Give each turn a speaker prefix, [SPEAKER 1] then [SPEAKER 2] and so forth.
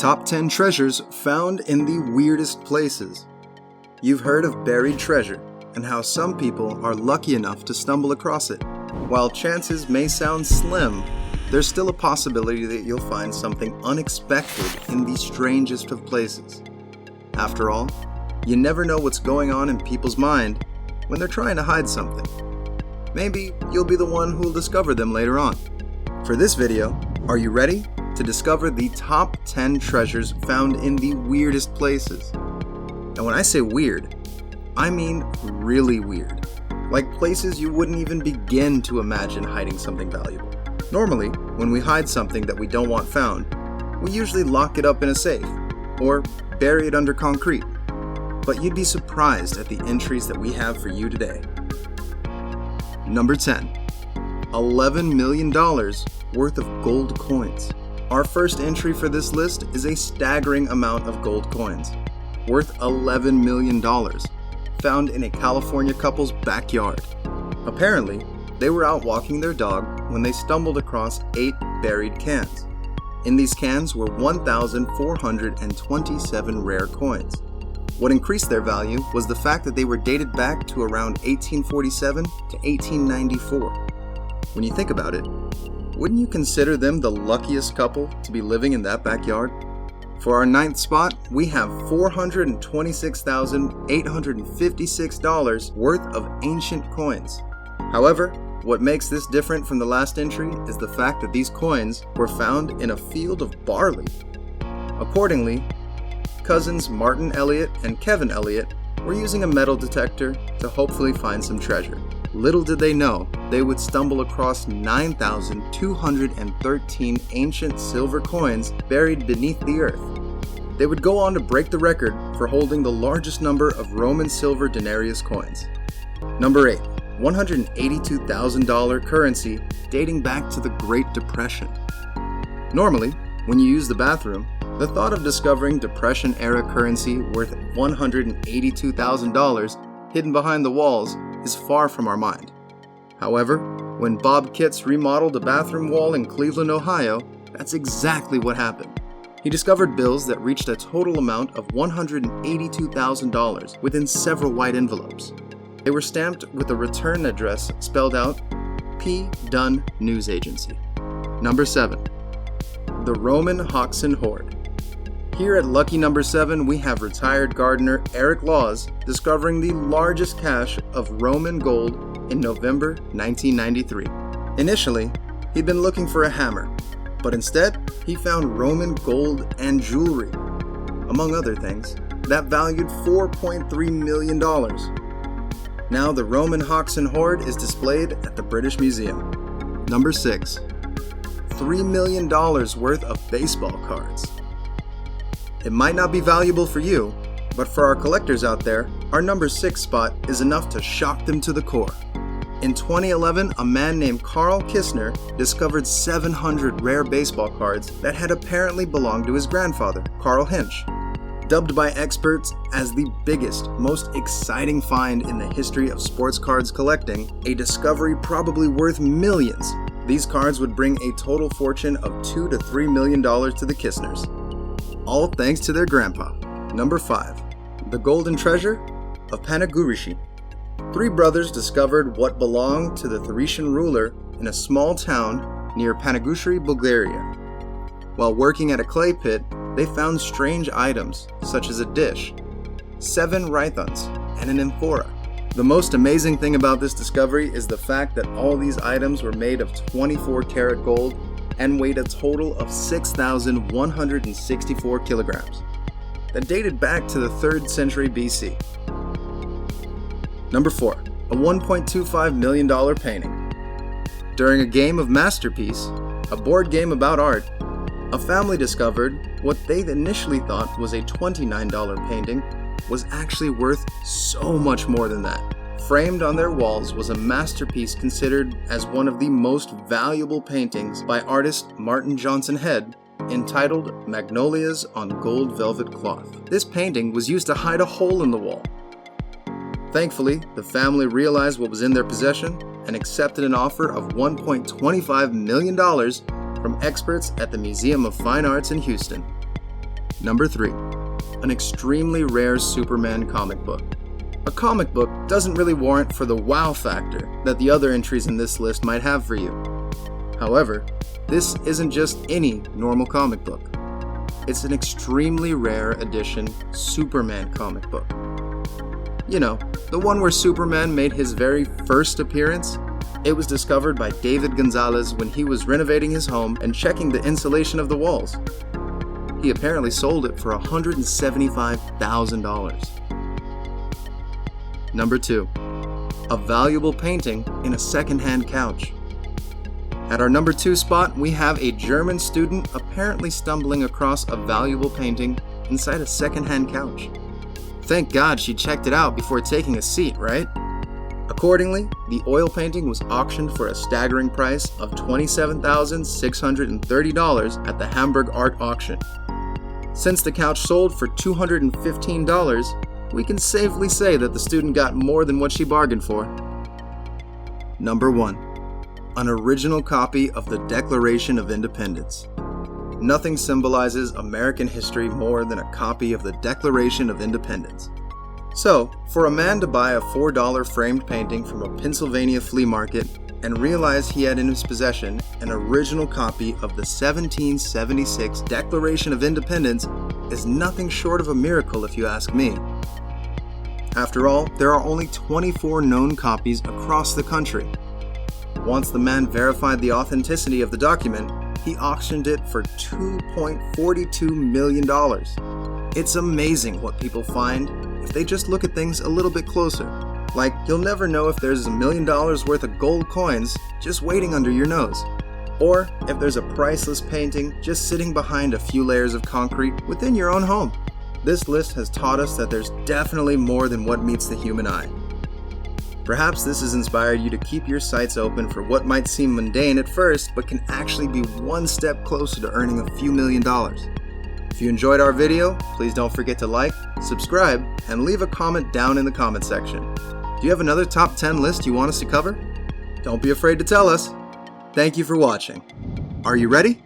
[SPEAKER 1] Top 10 treasures found in the weirdest places. You've heard of buried treasure and how some people are lucky enough to stumble across it. While chances may sound slim, there's still a possibility that you'll find something unexpected in the strangest of places. After all, you never know what's going on in people's mind when they're trying to hide something. Maybe you'll be the one who'll discover them later on. For this video, are you ready to discover the top 10 treasures found in the weirdest places? And when I say weird, I mean really weird. Like places you wouldn't even begin to imagine hiding something valuable. Normally, when we hide something that we don't want found, we usually lock it up in a safe or bury it under concrete. But you'd be surprised at the entries that we have for you today. Number 10. $11 million worth of gold coins. Our first entry for this list is a staggering amount of gold coins, worth $11 million, found in a California couple's backyard. Apparently, they were out walking their dog when they stumbled across 8 buried cans. In these cans were 1,427 rare coins. What increased their value was the fact that they were dated back to around 1847 to 1894. When you think about it, wouldn't you consider them the luckiest couple to be living in that backyard? For our 9th spot, we have $426,856 worth of ancient coins. However, what makes this different from the last entry is the fact that these coins were found in a field of barley. Accordingly, cousins Martin Elliott and Kevin Elliott were using a metal detector to hopefully find some treasure. Little did they know, they would stumble across 9,213 ancient silver coins buried beneath the earth. They would go on to break the record for holding the largest number of Roman silver denarius coins. Number 8. $182,000 currency dating back to the Great Depression. Normally, when you use the bathroom, the thought of discovering Depression-era currency worth $182,000 hidden behind the walls is far from our mind. However, when Bob Kitts remodeled a bathroom wall in Cleveland, Ohio, that's exactly what happened. He discovered bills that reached a total amount of $182,000 within several white envelopes. They were stamped with a return address spelled out P. Dunn News Agency. Number 7. The Roman HOXNE hoard. Here at lucky number 7, we have retired gardener Eric Laws discovering the largest cache of Roman gold in November 1993. Initially, he'd been looking for a hammer, but instead, he found Roman gold and jewelry, among other things, that valued $4.3 million. Now the Roman HOXNE hoard is displayed at the British Museum. Number 6. $3 million worth of baseball cards. It might not be valuable for you, but for our collectors out there, our number 6 spot is enough to shock them to the core. In 2011, a man named Carl Kissner discovered 700 rare baseball cards that had apparently belonged to his grandfather, Carl Hinch. Dubbed by experts as the biggest, most exciting find in the history of sports cards collecting, a discovery probably worth millions, these cards would bring a total fortune of $2 to $3 million to the Kissners. All thanks to their grandpa. Number 5. The Golden Treasure of Panagyyurishte. 3 brothers discovered what belonged to the Thracian ruler in a small town near Panagyyurishte, Bulgaria. While working at a clay pit, they found strange items such as a dish, 7 rhythons, and an amphora. The most amazing thing about this discovery is the fact that all these items were made of 24-karat gold and weighed a total of 6,164 kilograms. That dated back to the 3rd century BC. Number 4. A $1.25 million painting. During a game of Masterpiece, a board game about art, a family discovered what they initially thought was a $29 painting was actually worth so much more than that. Framed on their walls was a masterpiece considered as one of the most valuable paintings by artist Martin Johnson Head, entitled Magnolias on Gold Velvet Cloth. This painting was used to hide a hole in the wall. Thankfully, the family realized what was in their possession and accepted an offer of $1.25 million from experts at the Museum of Fine Arts in Houston. Number 3. An extremely rare Superman comic book. A comic book doesn't really warrant for the wow factor that the other entries in this list might have for you. However, this isn't just any normal comic book. It's an extremely rare edition Superman comic book. You know, the one where Superman made his very first appearance. It was discovered by David Gonzalez when he was renovating his home and checking the insulation of the walls. He apparently sold it for $175,000. Number 2. A valuable painting in a secondhand couch. At our number 2 spot, we have a German student apparently stumbling across a valuable painting inside a secondhand couch. Thank God she checked it out before taking a seat, right? Accordingly, the oil painting was auctioned for a staggering price of $27,630 at the Hamburg Art Auction. Since the couch sold for $215, we can safely say that the student got more than what she bargained for. Number 1. An original copy of the Declaration of Independence. Nothing symbolizes American history more than a copy of the Declaration of Independence. So, for a man to buy a $4 framed painting from a Pennsylvania flea market and realize he had in his possession an original copy of the 1776 Declaration of Independence is nothing short of a miracle if you ask me. After all, there are only 24 known copies across the country. Once the man verified the authenticity of the document, he auctioned it for $2.42 million. It's amazing what people find if they just look at things a little bit closer. Like, you'll never know if there's $1 million worth of gold coins just waiting under your nose, or if there's a priceless painting just sitting behind a few layers of concrete within your own home. This list has taught us that there's definitely more than what meets the human eye. Perhaps this has inspired you to keep your sights open for what might seem mundane at first, but can actually be one step closer to earning a few $1 million. If you enjoyed our video, please don't forget to like, subscribe, and leave a comment down in the comment section. Do you have another top 10 list you want us to cover? Don't be afraid to tell us. Thank you for watching. Are you ready?